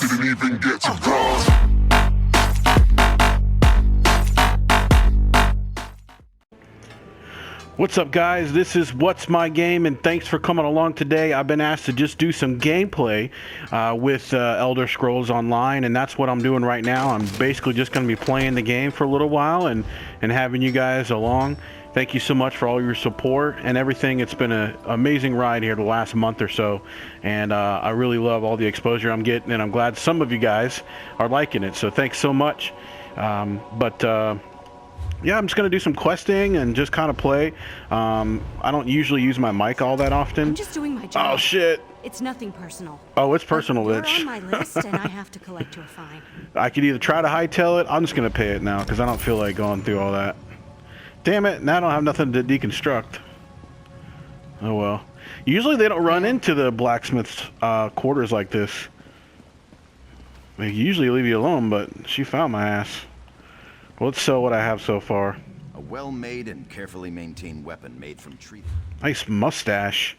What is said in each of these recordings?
didn't even get to cross. What's up, guys? This is What's My Game, and thanks for coming along today. I've been asked to just do some gameplay with Elder Scrolls Online, and that's what I'm doing right now. I'm basically just going to be playing the game for a little while and having you guys along. Thank you so much for all your support and everything. It's been an amazing ride here the last month or so, and I really love all the exposure I'm getting, and I'm glad some of you guys are liking it, so thanks so much. Yeah, I'm just going to do some questing and just kind of play. I don't usually use my mic all that often. I'm just doing my job. Oh, shit. It's nothing personal. Oh, it's personal, You're bitch. on my list, and I have to collect your fine. I could either try to hightail it. I'm just going to pay it now because I don't feel like going through all that. Damn it. Now I don't have nothing to deconstruct. Oh, well. Usually they don't run into the blacksmith's quarters like this. They usually leave you alone, but she found my ass. Let's sell what I have so far. A well-made and carefully maintained weapon made from tree. Nice mustache.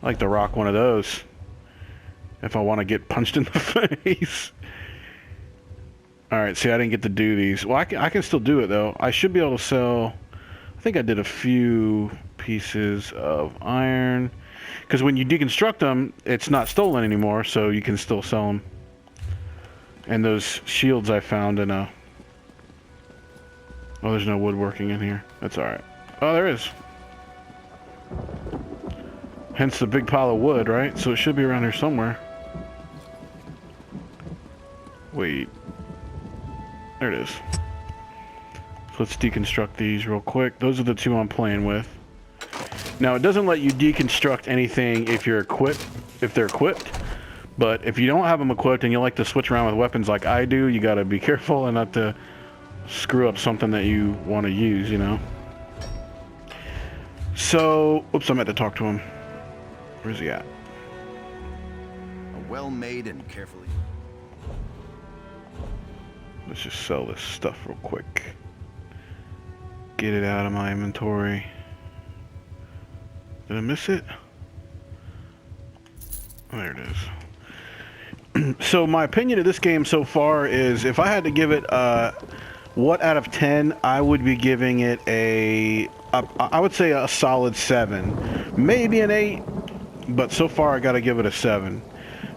I like to rock one of those if I want to get punched in the face. Alright, see, I didn't get to do these. Well, I can still do it, though. I should be able to sell... I think I did a few pieces of iron. Because when you deconstruct them, it's not stolen anymore, so you can still sell them. And those shields I found in a... Oh, there's no woodworking in here. That's alright. Oh, there is. Hence the big pile of wood, right? So it should be around here somewhere. Wait. There it is. So let's deconstruct these real quick. Those are the two I'm playing with. Now, it doesn't let you deconstruct anything if you're equipped, if they're equipped. But if you don't have them equipped and you like to switch around with weapons like I do, you gotta be careful and not to screw up something that you want to use, you know. So, oops, I meant to talk to him. Where's he at? A well-made and carefully... Let's just sell this stuff real quick. Get it out of my inventory. Did I miss it? Oh, there it is. So my opinion of this game so far is, if I had to give it what out of 10, I would be giving it I would say a solid 7. Maybe an 8, but so far I gotta give it a 7.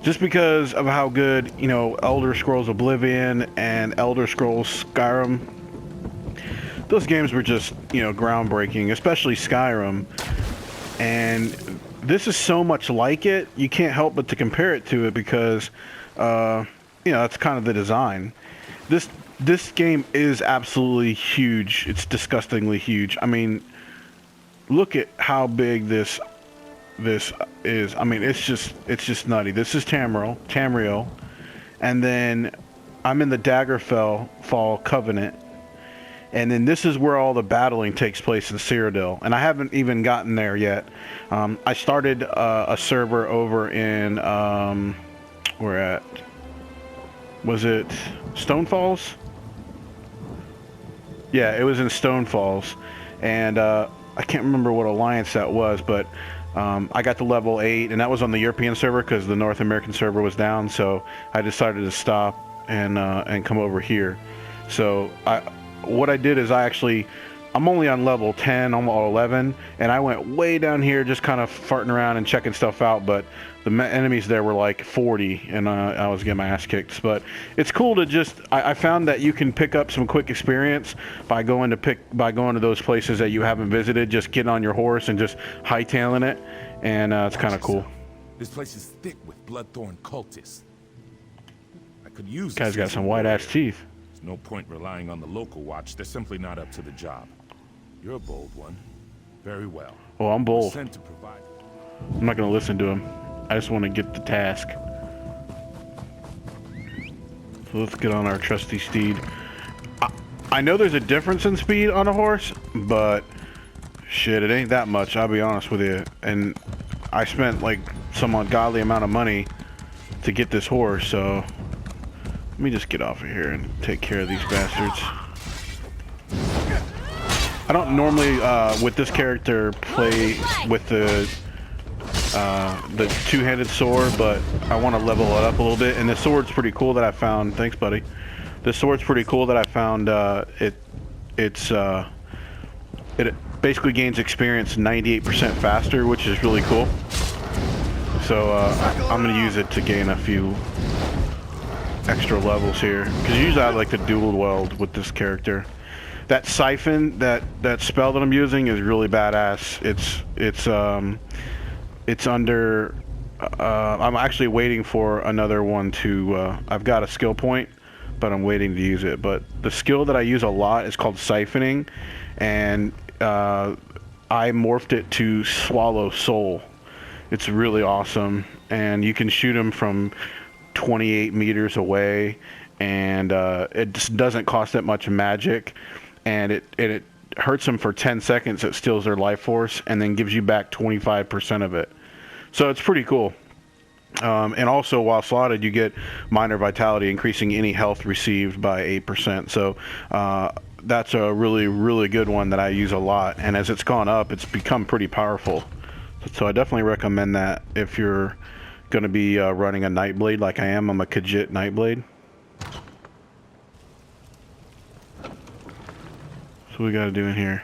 Just because of how good, you know, Elder Scrolls Oblivion and Elder Scrolls Skyrim, those games were just, you know, groundbreaking, especially Skyrim. And this is so much like it, you can't help but to compare it to it because, you know, that's kind of the design. This game is absolutely huge. It's disgustingly huge. I mean, look at how big this is. I mean, it's just nutty. This is Tamriel, and then I'm in the Daggerfall Covenant, and then this is where all the battling takes place in Cyrodiil, and I haven't even gotten there yet. I started a server over in where at? Was it Stone Falls? Yeah, it was in Stone Falls, and I can't remember what alliance that was, but I got to level 8, and that was on the European server because the North American server was down, so I decided to stop and come over here. So what I did is I'm only on level 10, almost 11, and I went way down here just kind of farting around and checking stuff out, but the enemies there were like 40, and I was getting my ass kicked. But it's cool to just, I found that you can pick up some quick experience by going to those places that you haven't visited, just getting on your horse and just hightailing it, and it's kind of cool. This place is thick with bloodthorn cultists. I could use Guy's got some white-ass teeth. There's no point relying on the local watch. They're simply not up to the job. You're a bold one. Very well. Oh, I'm bold. Sent to provide. I'm not going to listen to him. I just want to get the task. So let's get on our trusty steed. I know there's a difference in speed on a horse, but shit, it ain't that much, I'll be honest with you. And I spent like some ungodly amount of money to get this horse, so let me just get off of here and take care of these bastards. I don't normally, with this character, play with the the two-handed sword, but I want to level it up a little bit. And the sword's pretty cool that I found. Thanks, buddy. The sword's pretty cool that I found. It basically gains experience 98% faster, which is really cool. So I'm gonna use it to gain a few extra levels here, because usually I like to dual wield with this character. That siphon, that spell that I'm using is really badass. It's under. I'm actually waiting for another one to. I've got a skill point, but I'm waiting to use it. But the skill that I use a lot is called siphoning, and I morphed it to swallow soul. It's really awesome, and you can shoot them from 28 meters away, and it just doesn't cost that much magic, and it hurts them for 10 seconds. It steals their life force and then gives you back 25% of it. So it's pretty cool. And also, while slotted, you get minor vitality, increasing any health received by 8%. So that's a really, really good one that I use a lot. And as it's gone up, it's become pretty powerful. So I definitely recommend that if you're going to be running a Nightblade like I am. I'm a Khajiit Nightblade. So what we got to do in here?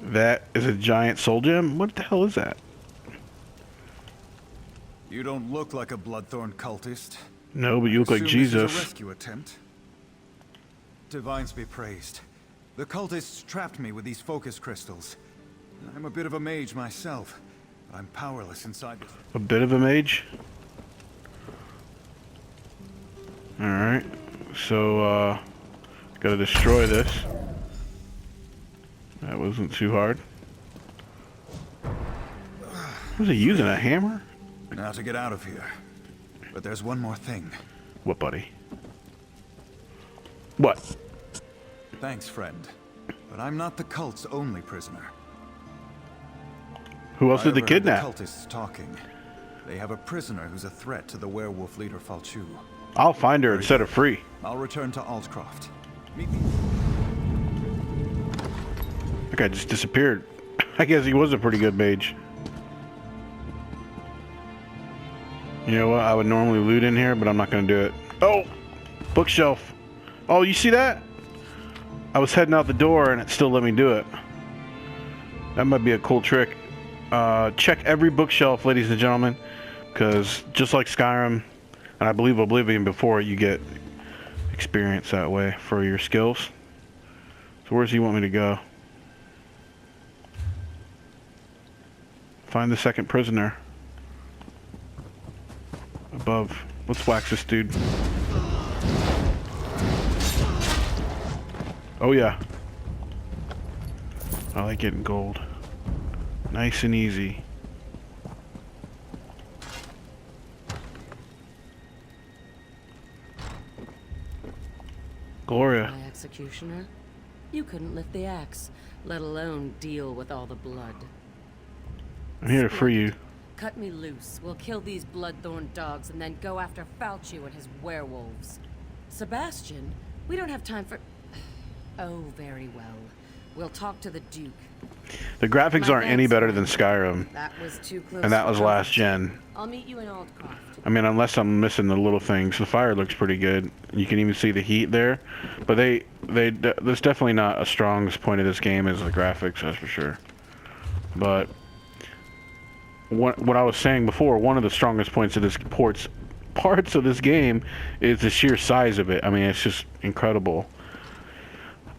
That is a giant soul gem? What the hell is that? You don't look like a Bloodthorn cultist. No, but you look like Assume this is Jesus. a rescue attempt. Divines be praised. The cultists trapped me with these focus crystals. I'm a bit of a mage myself, but I'm powerless inside this. A bit of a mage? Alright. So, gotta destroy this. That wasn't too hard. Was he using a hammer? Now to get out of here. But there's one more thing. What, buddy? What? Thanks, friend. But I'm not the cult's only prisoner. Who else did they I overheard kidnap? The cultists talking. They have a prisoner who's a threat to the werewolf leader Falchu. I'll find her and set her free. I'll return to Altcroft. Meet me. That guy just disappeared. I guess he was a pretty good mage. You know what? I would normally loot in here, but I'm not going to do it. Oh! Bookshelf. Oh, you see that? I was heading out the door and it still let me do it. That might be a cool trick. Check every bookshelf, ladies and gentlemen, because just like Skyrim, and I believe Oblivion before, you get experience that way for your skills. So where does he want me to go? Find the second prisoner. Above. Let's wax this dude. Oh yeah. I like getting gold. Nice and easy. Gloria. My executioner? You couldn't lift the axe, let alone deal with all the blood. I'm here to free you. Cut me loose. We'll kill these bloodthorn dogs and then go after Falchu and his werewolves. Sebastian, we don't have time for... Oh, very well. We'll talk to the Duke. The graphics aren't any better than Skyrim. That was too close. And that was last gen. I'll meet you in Aldcroft. I mean, unless I'm missing the little things. The fire looks pretty good. You can even see the heat there. But there's definitely not a strongest point of this game as the graphics, that's for sure. But what I was saying before, one of the strongest points of this parts of this game is the sheer size of it. I mean, it's just incredible.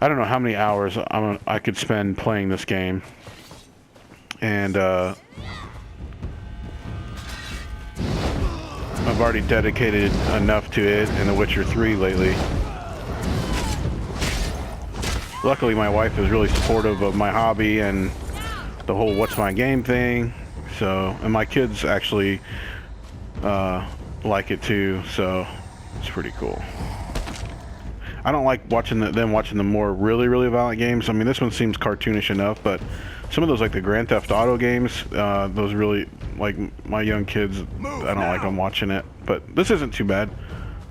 I don't know how many hours I could spend playing this game. And I've already dedicated enough to it and The Witcher 3 lately. Luckily, my wife is really supportive of my hobby and the whole what's my game thing. So, and my kids actually like it too, so it's pretty cool. I don't like watching them watching the more really violent games. I mean, this one seems cartoonish enough, but some of those, like the Grand Theft Auto games, those really, like my young kids, I don't like them watching it. But this isn't too bad.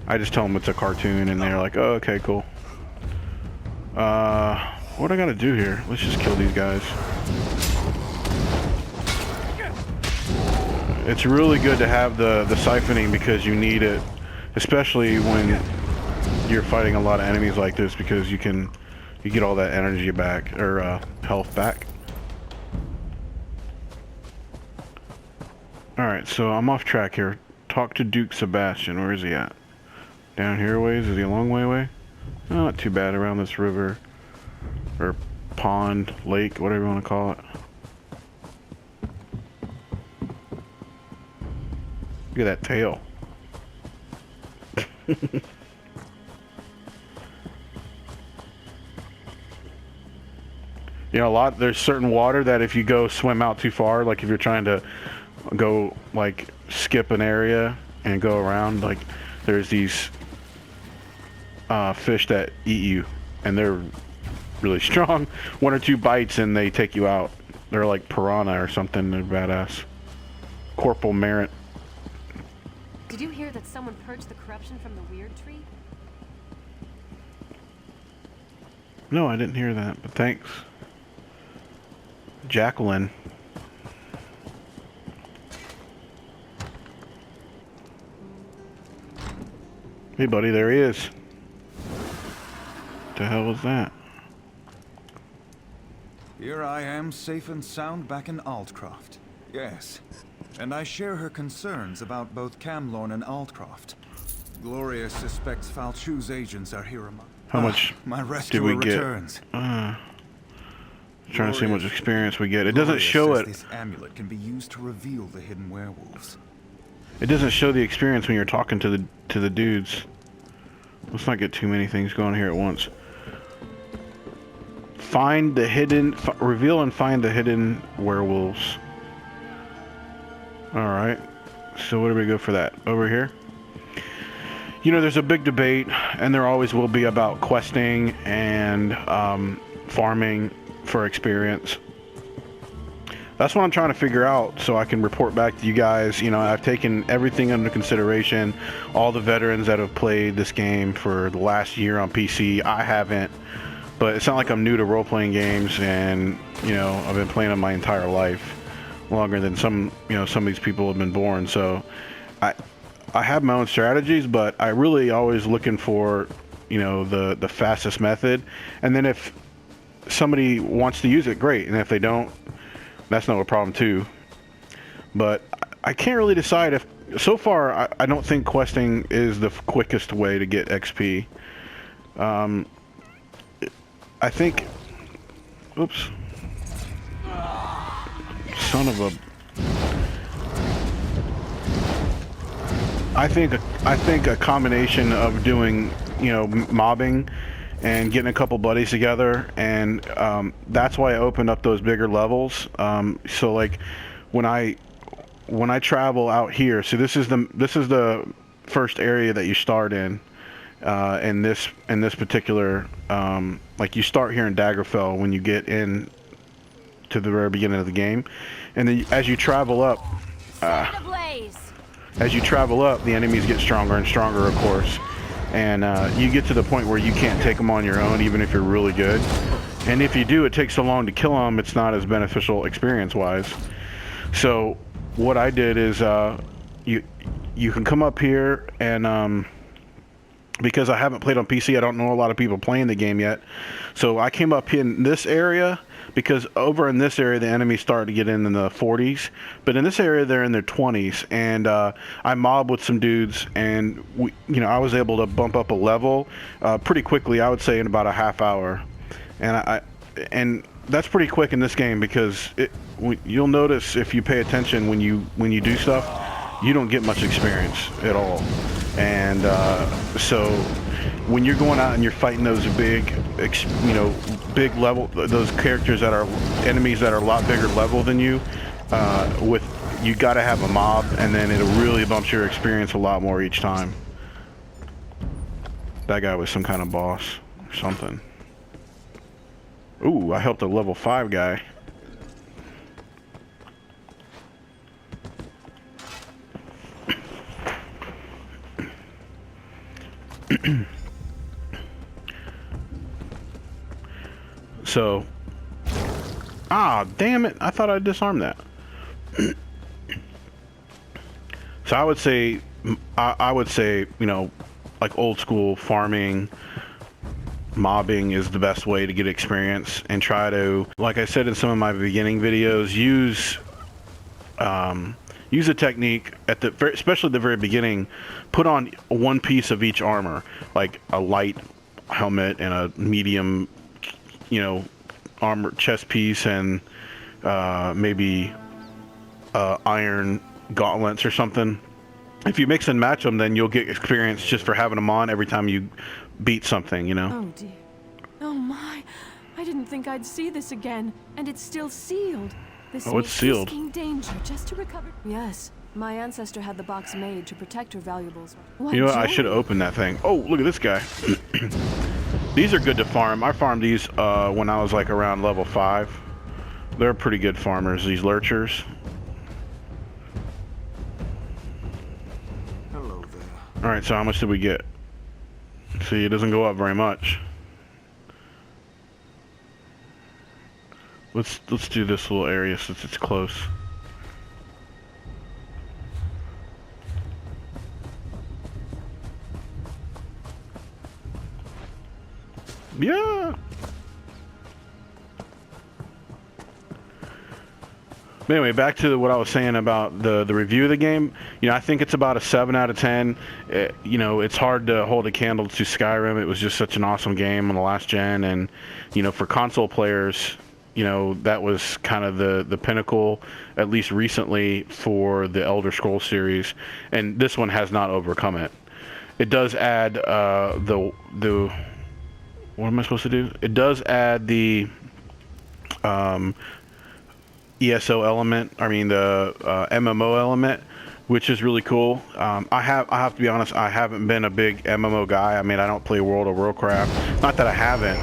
I just tell them it's a cartoon, and they're like, oh, okay, cool. What do I gotta do here? Let's just kill these guys. It's really good to have the siphoning because you need it, especially when you're fighting a lot of enemies like this, because you get all that energy back, or health back. Alright, so I'm off track here. Talk to Duke Sebastian. Where is he at? Down here ways? Is he a long way away? Oh, not too bad, around this river. Or pond, lake, whatever you want to call it. Look at that tail. You know, there's certain water that if you go swim out too far, like if you're trying to go, like, skip an area and go around, like, there's these fish that eat you, and they're really strong. 1 or 2 bites and they take you out. They're like piranha or something. They're badass. Corporal Merit. Did you hear that someone purged the corruption from the weird tree? No, I didn't hear that, but thanks. Jacqueline. Hey buddy, there he is. What the hell was that? Here I am, safe and sound back in Altcroft. Yes. And I share her concerns about both Camlorn and Altcroft. Gloria suspects Falchu's agents are here among... How much my did rescuer we get? returns. Trying to see how much experience we get. It Gloria doesn't show says it. This amulet can be used to reveal the hidden werewolves. It doesn't show the experience when you're talking to the dudes. Let's not get too many things going here at once. Find the hidden... reveal and find the hidden werewolves. Alright. So where do we go for that? Over here? You know, there's a big debate, and there always will be, about questing and farming for experience. That's what I'm trying to figure out so I can report back to you guys. You know, I've taken everything under consideration. All the veterans that have played this game for the last year on PC, I haven't. But it's not like I'm new to role-playing games, and, you know, I've been playing them my entire life. Longer than some of these people have been born. So I have my own strategies, but I really always looking for, you know, the fastest method. And then if somebody wants to use it, great. And if they don't, that's not a problem too. But I can't really decide if... So far, I don't think questing is the quickest way to get XP. I think... Oops. Son of a... I think a combination of doing, you know, mobbing and getting a couple buddies together, and that's why I opened up those bigger levels. So like when I travel out here, so this is the first area that you start in this particular like you start here in Daggerfell when you get in to the very beginning of the game, and then as you travel up, the enemies get stronger and stronger, of course, and you get to the point where you can't take them on your own, even if you're really good. And if you do, it takes so long to kill them, it's not as beneficial experience-wise. So what I did is you can come up here, and because I haven't played on PC, I don't know a lot of people playing the game yet. So I came up in this area, because over in this area the enemies start to get in the 40s, but in this area they're in their 20s, and I mobbed with some dudes, and I was able to bump up a level pretty quickly. I would say in about a half hour, and that's pretty quick in this game, because you'll notice if you pay attention when you do stuff, you don't get much experience at all. And so when you're going out and you're fighting those big level, those characters that are enemies that are a lot bigger level than you, you got to have a mob, and then it'll really bump your experience a lot more each time. That guy was some kind of boss or something. Ooh, I helped a level 5 guy. So, damn it, I thought I'd disarm that. So I would say, you know, like old school farming, mobbing is the best way to get experience, and try to, like I said in some of my beginning videos, use a technique at especially the very beginning. Put on one piece of each armor, like a light helmet and a medium, you know, armor chest piece, and maybe iron gauntlets or something. If you mix and match them, then you'll get experience just for having them on every time you beat something, you know. Oh dear. Oh my. I didn't think I'd see this again. And it's still sealed. This Oh, it's makes sealed. risking danger just to recover. Yes. My ancestor had the box made to protect her valuables. What You know what? I joy. should have opened that thing. Oh, look at this guy. These are good to farm. I farmed these when I was like around level 5. They're pretty good farmers, these lurchers. Hello there. Alright, so how much did we get? See, it doesn't go up very much. Let's do this little area since it's close. Yeah. But anyway, back to what I was saying about the review of the game. You know, I think it's about a 7 out of 10. You know, it's hard to hold a candle to Skyrim. It was just such an awesome game on the last gen, and you know, for console players, you know, that was kind of the pinnacle, at least recently, for the Elder Scrolls series, and this one has not overcome it. It does add the what am I supposed to do? It does add the ESO element. I mean the MMO element, which is really cool. I have to be honest. I haven't been a big MMO guy. I mean, I don't play World of Warcraft. Not that I haven't,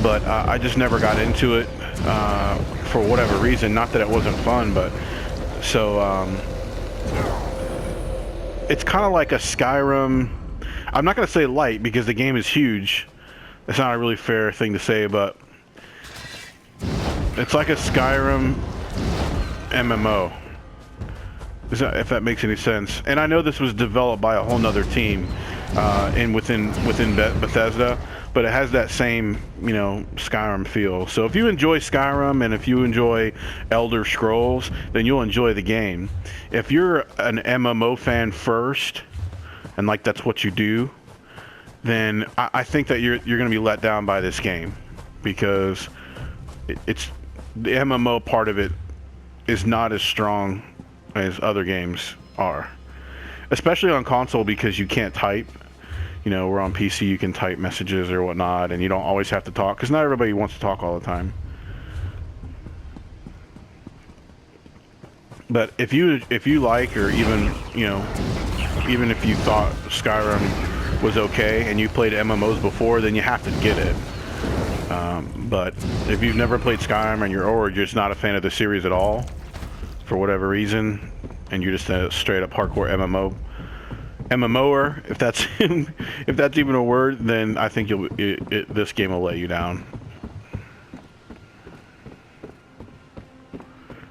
but I just never got into it for whatever reason. Not that it wasn't fun, but so it's kind of like a Skyrim. I'm not gonna say light because the game is huge. It's not a really fair thing to say, but it's like a Skyrim MMO. If that makes any sense. And I know this was developed by a whole nother team within Bethesda, but it has that same, you know, Skyrim feel. So if you enjoy Skyrim and if you enjoy Elder Scrolls, then you'll enjoy the game. If you're an MMO fan first, and like that's what you do, then I think that you're going to be let down by this game, because it's the MMO part of it is not as strong as other games are, especially on console, because you can't type. You know, where on PC you can type messages or whatnot, and you don't always have to talk, because not everybody wants to talk all the time. But if you like, or even, you know, even if you thought Skyrim was okay and you played MMOs before, then you have to get it. But if you've never played Skyrim and you're just not a fan of the series at all, for whatever reason, and you're just a straight up hardcore MMOer, if that's if that's even a word, then I think this game will let you down.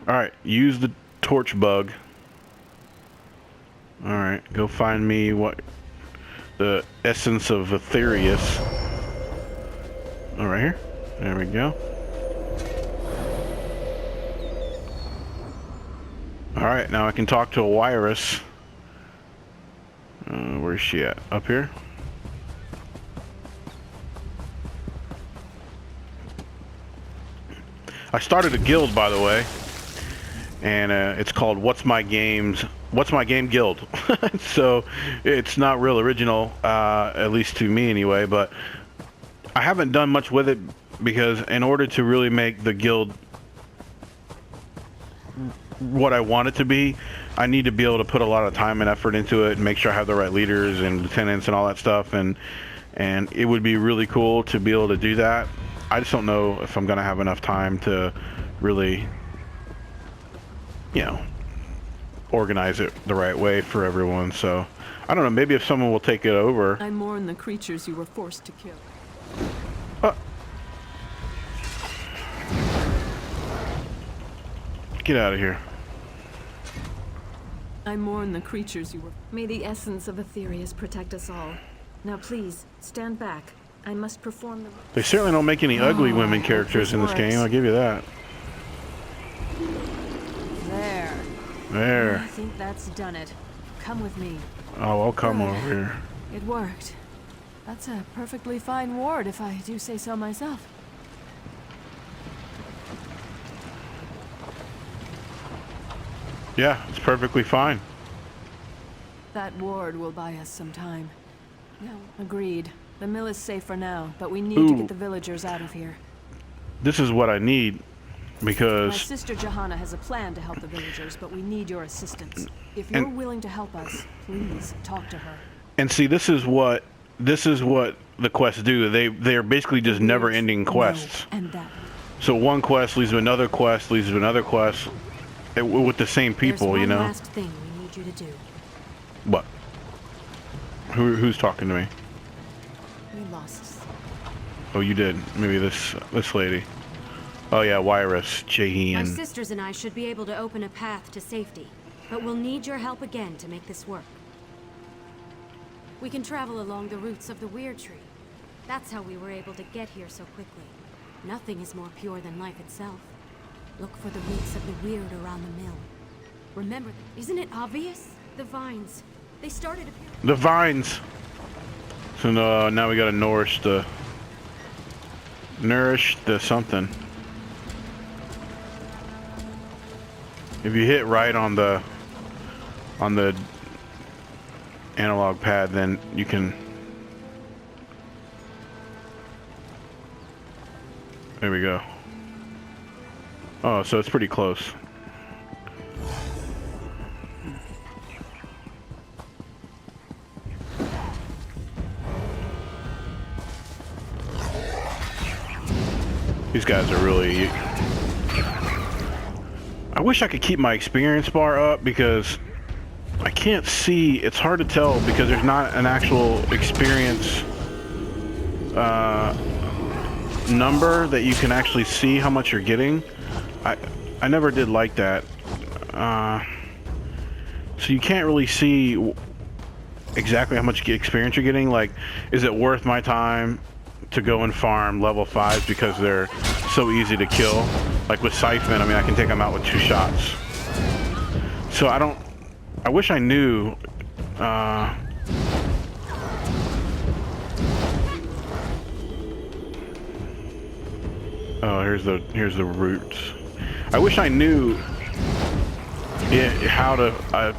All right, use the torch bug. All right, go find me the essence of Aetherius. Oh, right here. There we go. All right, now I can talk to a Wirus. Where's she at? Up here? I started a guild, by the way, and it's called What's My Game Guild. So it's not real original, at least to me anyway, but I haven't done much with it, because in order to really make the guild what I want it to be, I need to be able to put a lot of time and effort into it and make sure I have the right leaders and lieutenants and all that stuff, and it would be really cool to be able to do that. I just don't know if I'm gonna have enough time to really, you know, organize it the right way for everyone. So I don't know, maybe if someone will take it over. I mourn the creatures you were forced to kill. Get out of here. I mourn the creatures you were. May the essence of Aetherius protect us all. Now please, stand back. I must perform the... They certainly don't make any ugly women characters in this game, I'll give you that. There. There. I think that's done it. Come with me. Oh, I'll come over here. It worked. That's a perfectly fine ward, if I do say so myself. Yeah, it's perfectly fine. That ward will buy us some time. No. Agreed. The mill is safe for now, but we need to get the villagers out of here. This is what I need, My because sister Johanna has a plan to help the villagers, but we need your assistance. If you're willing to help us, please talk to her. and see, this is what the quests do. They're basically just never-ending quests. No, and that. So one quest leads to another quest, leads to another quest, with the same people, you know. There's one last thing we need you to do. What? Who's talking to me? We lost. Oh, you did. Maybe this lady. Oh yeah, Wyrus, My Jahian. sisters and I should be able to open a path to safety, but we'll need your help again to make this work. We can travel along the roots of the Weird Tree. That's how we were able to get here so quickly. Nothing is more pure than life itself. Look for the roots of the weird around the mill. Remember, isn't it obvious? The vines. They started appearing. The vines. So now we gotta nourish the something. If you hit right on the analog pad, then you can. There we go. Oh, so it's pretty close. These guys are really... I wish I could keep my experience bar up, because I can't see. It's hard to tell because there's not an actual experience number that you can actually see how much you're getting. I never did like that. So you can't really see exactly how much experience you're getting. Like, is it worth my time to go and farm level 5s because they're so easy to kill? Like with Siphon, I mean, I can take them out with 2 shots. So I wish I knew. Oh, here's the roots. I wish I knew how to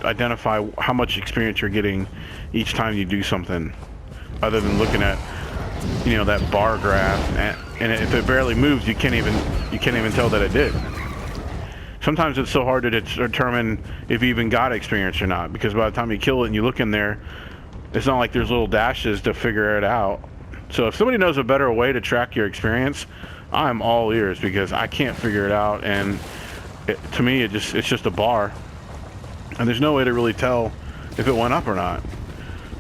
identify how much experience you're getting each time you do something, other than looking at, you know, that bar graph, and if it barely moves, you can't even tell that it did. Sometimes it's so hard to determine if you even got experience or not, because by the time you kill it and you look in there, it's not like there's little dashes to figure it out. So if somebody knows a better way to track your experience, I'm all ears, because I can't figure it out, and to me it's just a bar, and there's no way to really tell if it went up or not.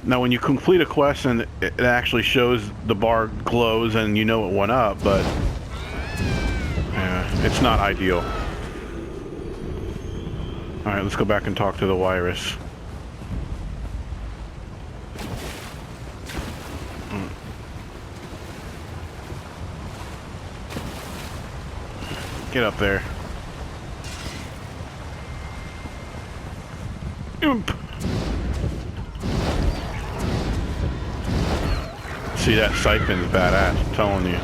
Now when you complete a quest and it actually shows the bar glows and you know it went up, but it's not ideal. Alright, let's go back and talk to the Wyrus. Get up there. Oomp. See, that Siphon's badass, I'm telling you.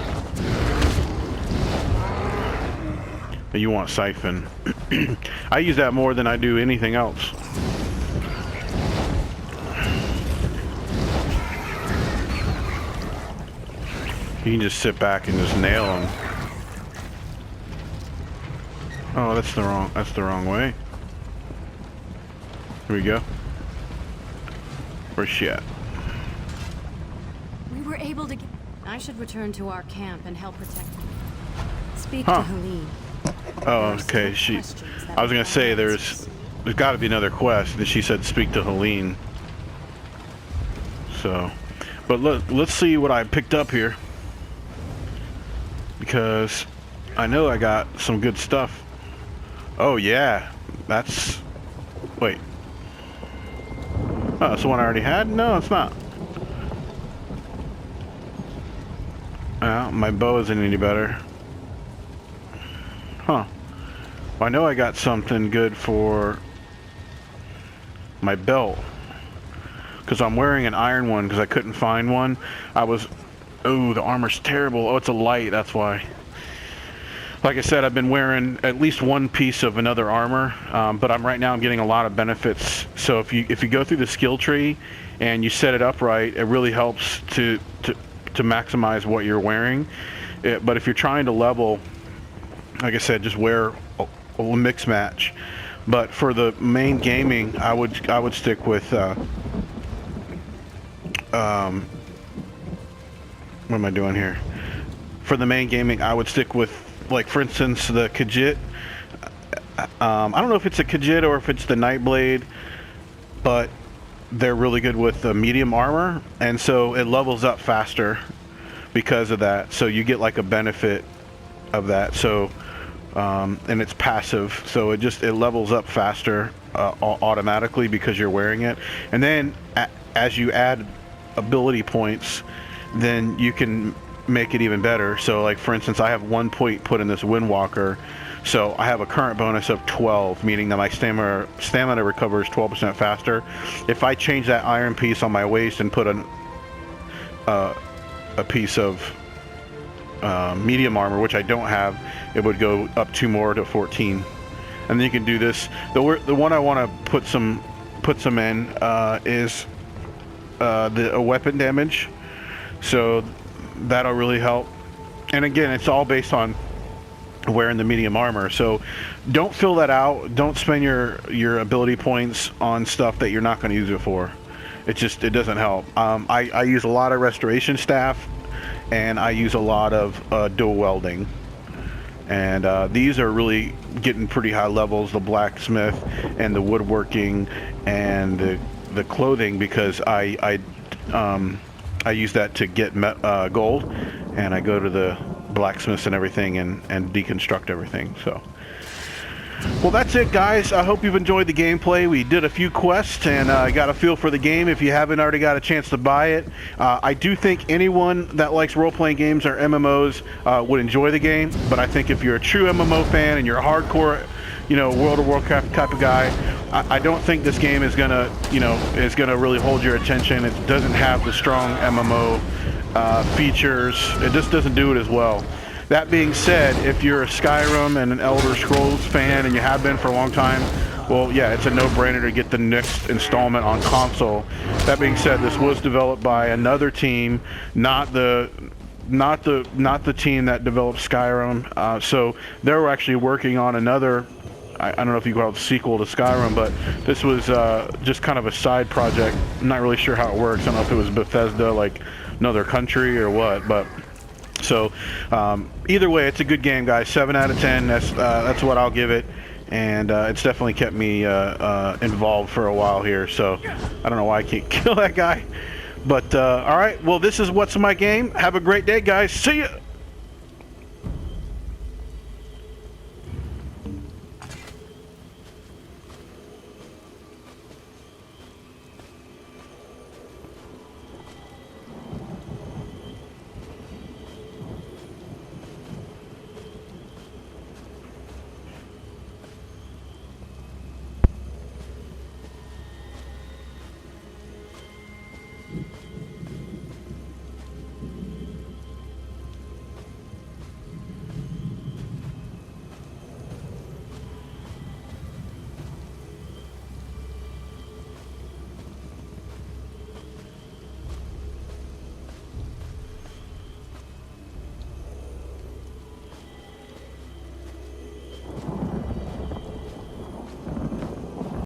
You want Siphon. I use that more than I do anything else. You can just sit back and just nail them. Oh, that's the wrong way. Here we go. Where's she at? We were able to get... I should return to our camp and help protect them. Speak Huh. to Helene. Oh, okay. I was gonna say there's got to be another quest, and she said speak to Helene. So, but let's see what I picked up here, because I know I got some good stuff. Oh yeah, wait. Oh, it's the one I already had? No, it's not. My bow isn't any better. Huh. Well, I know I got something good for my belt. Because I'm wearing an iron one because I couldn't find one. Oh, the armor's terrible. Oh, it's a light, that's why. Like I said, I've been wearing at least one piece of another armor, but right now I'm getting a lot of benefits. So if you go through the skill tree and you set it up right, it really helps to maximize what you're wearing. But if you're trying to level, like I said, just wear a mix match. But for the main gaming, I would stick with what am I doing here? For the main gaming, I would stick with, like, for instance, the Khajiit. I don't know if it's a Khajiit or if it's the Nightblade, but they're really good with the medium armor, and so it levels up faster because of that. So you get like a benefit of that. So and it's passive, so it levels up faster automatically because you're wearing it. And then as you add ability points, then you can make it even better. So, like, for instance, I have 1 point put in this Windwalker, so I have a current bonus of 12, meaning that my stamina recovers 12% faster. If I change that iron piece on my waist and put a piece of medium armor, which I don't have, it would go up 2 more to 14. And then you can do this. The one I want to put some in is a weapon damage. So that'll really help. And again, it's all based on wearing the medium armor. So don't fill that out. Don't spend your ability points on stuff that you're not going to use it for. It doesn't help. I use a lot of restoration staff, and I use a lot of dual welding. And these are really getting pretty high levels, the blacksmith and the woodworking and the clothing, because I use that to get gold, and I go to the blacksmiths and everything and deconstruct everything. So, well, that's it, guys. I hope you've enjoyed the gameplay. We did a few quests and got a feel for the game. If you haven't already got a chance to buy it, I do think anyone that likes role-playing games or MMOs would enjoy the game. But I think if you're a true MMO fan and you're a hardcore, World of Warcraft type of guy, I don't think this game is gonna really hold your attention. It doesn't have the strong MMO features. It just doesn't do it as well. That being said, if you're a Skyrim and an Elder Scrolls fan, and you have been for a long time, well, yeah, it's a no-brainer to get the next installment on console. That being said, this was developed by another team, not the team that developed Skyrim. So they were actually working on another, I don't know if you call it a sequel to Skyrim, but this was just kind of a side project. I'm not really sure how it works. I don't know if it was Bethesda, like another country or what, but so either way, it's a good game, guys. 7 out of 10. That's what I'll give it, and it's definitely kept me involved for a while here. So I don't know why I can't kill that guy, but all right. Well, this is what's in my game. Have a great day, guys. See ya.